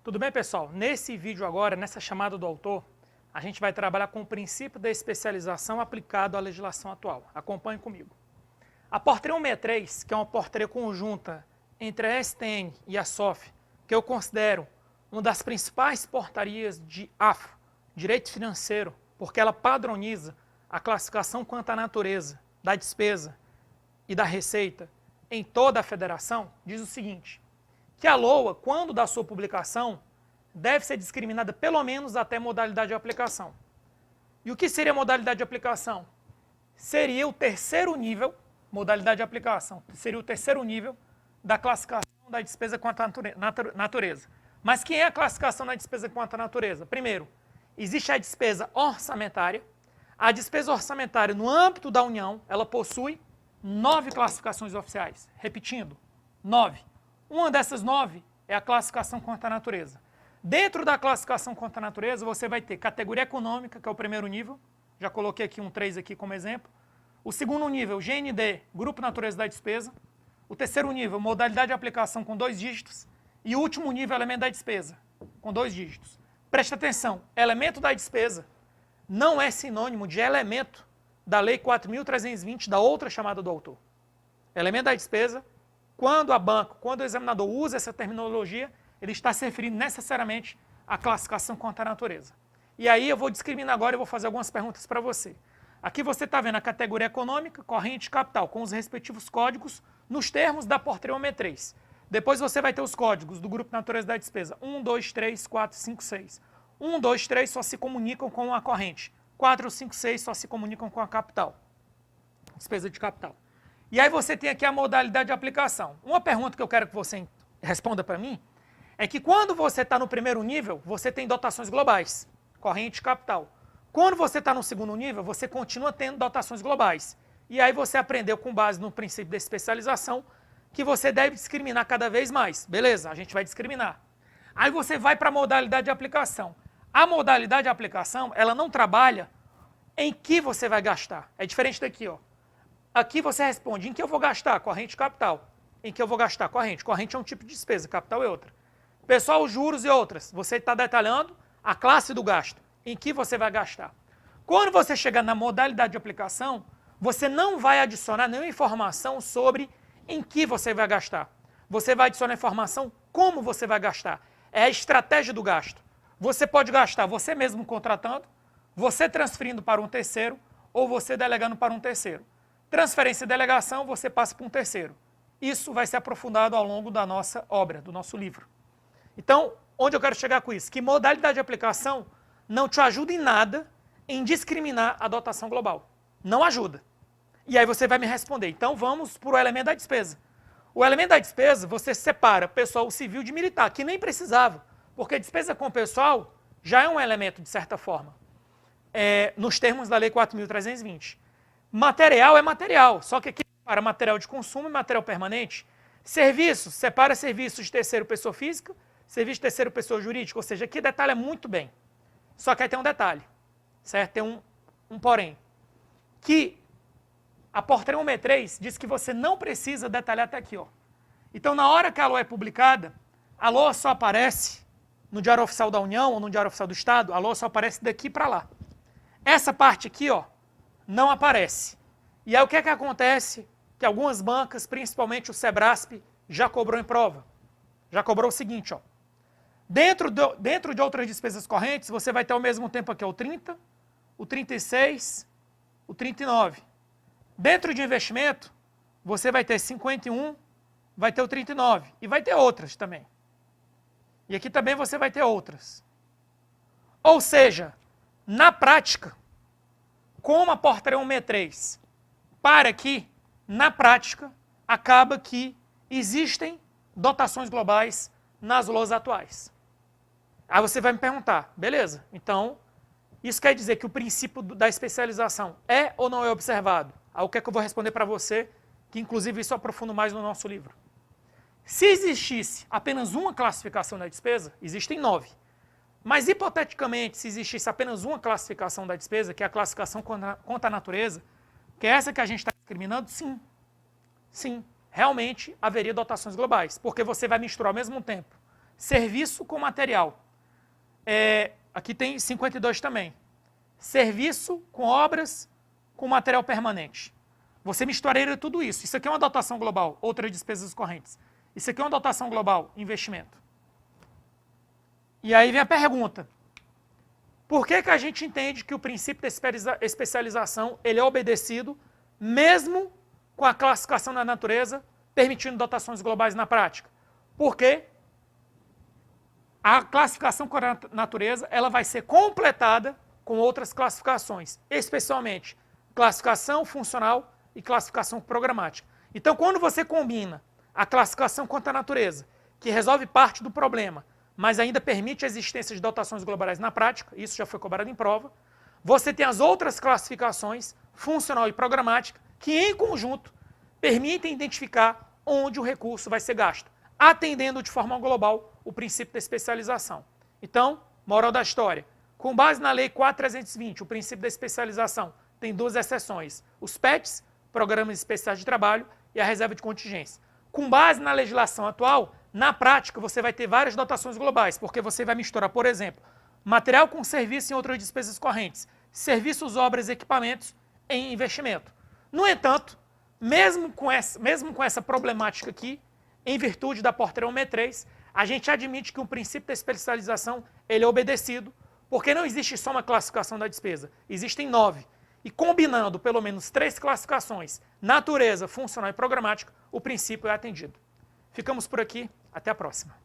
Tudo bem, pessoal? Nesse vídeo agora, nessa chamada do autor, a gente vai trabalhar com o princípio da especialização aplicado à legislação atual. Acompanhe comigo. A portaria 163, que é uma portaria conjunta entre a STN e a SOF, que eu considero uma das principais portarias de AFO, direito financeiro, porque ela padroniza a classificação quanto à natureza da despesa e da receita em toda a federação, diz o seguinte, que a LOA, quando da sua publicação, deve ser discriminada pelo menos até modalidade de aplicação. E o que seria modalidade de aplicação? Seria o terceiro nível, modalidade de aplicação, seria o terceiro nível da classificação da despesa quanto à natureza. Mas quem é a classificação da despesa quanto à natureza? Primeiro, existe a despesa orçamentária. A despesa orçamentária no âmbito da União, ela possui 9 classificações oficiais. Repetindo, 9. Uma dessas 9 é a classificação quanto à natureza. Dentro da classificação quanto à natureza, você vai ter categoria econômica, que é o primeiro nível. Já coloquei aqui um 3 aqui como exemplo. O segundo nível, GND, Grupo Natureza da Despesa. O terceiro nível, modalidade de aplicação com 2 dígitos. E o último nível, elemento da despesa, com 2 dígitos. Preste atenção, elemento da despesa não é sinônimo de elemento da Lei 4.320, da outra chamada do autor. Elemento da despesa, quando a banca, quando o examinador usa essa terminologia, ele está se referindo necessariamente à classificação quanto à natureza. E aí eu vou discriminar agora e vou fazer algumas perguntas para você. Aqui você está vendo a categoria econômica, corrente e capital, com os respectivos códigos nos termos da portaria 163. Depois você vai ter os códigos do Grupo Natureza da Despesa. 1, 2, 3, 4, 5, 6. 1, 2, 3 só se comunicam com a corrente. 4, 5, 6 só se comunicam com a capital. Despesa de capital. E aí você tem aqui a modalidade de aplicação. Uma pergunta que eu quero que você responda para mim é que quando você está no primeiro nível, você tem dotações globais, corrente e capital. Quando você está no segundo nível, você continua tendo dotações globais. E aí você aprendeu com base no princípio da especialização que você deve discriminar cada vez mais. Beleza, a gente vai discriminar. Aí você vai para a modalidade de aplicação. A modalidade de aplicação, ela não trabalha em que você vai gastar. É diferente daqui, ó. Aqui você responde em que eu vou gastar, corrente e capital. Em que eu vou gastar, corrente. Corrente é um tipo de despesa, capital é outra. Pessoal, os juros e outras. Você está detalhando a classe do gasto. Em que você vai gastar. Quando você chegar na modalidade de aplicação, você não vai adicionar nenhuma informação sobre em que você vai gastar. Você vai adicionar informação como você vai gastar. É a estratégia do gasto. Você pode gastar você mesmo contratando, você transferindo para um terceiro ou você delegando para um terceiro. Transferência e delegação, você passa para um terceiro. Isso vai ser aprofundado ao longo da nossa obra, do nosso livro. Então, onde eu quero chegar com isso? Que modalidade de aplicação não te ajuda em nada em discriminar a dotação global. Não ajuda. E aí você vai me responder. Então, vamos para o elemento da despesa. O elemento da despesa, você separa pessoal civil de militar, que nem precisava, porque despesa com pessoal já é um elemento, de certa forma, nos termos da Lei 4.320. Material é material, só que aqui para material de consumo e material permanente. Serviços, separa serviços de terceiro pessoa física, serviço de terceiro pessoa jurídica, ou seja, aqui detalha muito bem. Só que aí tem um detalhe, certo? Tem um porém, que a portaria 163 diz que você não precisa detalhar até aqui, ó. Então, na hora que a LOA é publicada, a LOA só aparece no Diário Oficial da União ou no Diário Oficial do Estado, a LOA só aparece daqui para lá. Essa parte aqui, ó, não aparece. E aí o que é que acontece? Que algumas bancas, principalmente o Sebrasp, já cobrou em prova. Já cobrou o seguinte, ó. Dentro de outras despesas correntes, você vai ter ao mesmo tempo aqui ó, o 30, o 36, o 39. Dentro de investimento, você vai ter 51, vai ter o 39 e vai ter outras também. E aqui também você vai ter outras. Ou seja, na prática, como a portaria 163 para aqui, na prática, acaba que existem dotações globais nas LOAs atuais. Aí você vai me perguntar, beleza, então, isso quer dizer que o princípio da especialização é ou não é observado? Aí o que é que eu vou responder para você, que inclusive isso eu aprofundo mais no nosso livro. Se existisse apenas uma classificação da despesa, existem 9. Mas hipoteticamente, se existisse apenas uma classificação da despesa, que é a classificação quanto à natureza, que é essa que a gente está discriminando, sim. Sim, realmente haveria dotações globais, porque você vai misturar ao mesmo tempo serviço com material. Aqui tem 52 também. Serviço com obras com material permanente. Você misturaria tudo isso. Isso aqui é uma dotação global, outras despesas correntes. Isso aqui é uma dotação global, investimento. E aí vem a pergunta. Por que a gente entende que o princípio da especialização ele é obedecido, mesmo com a classificação da natureza, permitindo dotações globais na prática? Porque a classificação com a natureza ela vai ser completada com outras classificações, especialmente classificação funcional e classificação programática. Então, quando você combina a classificação contra a natureza, que resolve parte do problema, mas ainda permite a existência de dotações globais na prática, isso já foi cobrado em prova, você tem as outras classificações, funcional e programática, que em conjunto permitem identificar onde o recurso vai ser gasto, atendendo de forma global o princípio da especialização. Então, moral da história, com base na Lei 4.320, o princípio da especialização tem duas exceções, os PETs, Programas Especiais de Trabalho, e a reserva de contingência. Com base na legislação atual, na prática você vai ter várias dotações globais, porque você vai misturar, por exemplo, material com serviço em outras despesas correntes, serviços, obras e equipamentos em investimento. No entanto, mesmo com essa problemática aqui, em virtude da portaria 163, a gente admite que o princípio da especialização ele é obedecido, porque não existe só uma classificação da despesa, existem 9. E combinando pelo menos 3 classificações, natureza, funcional e programática, o princípio é atendido. Ficamos por aqui, até a próxima.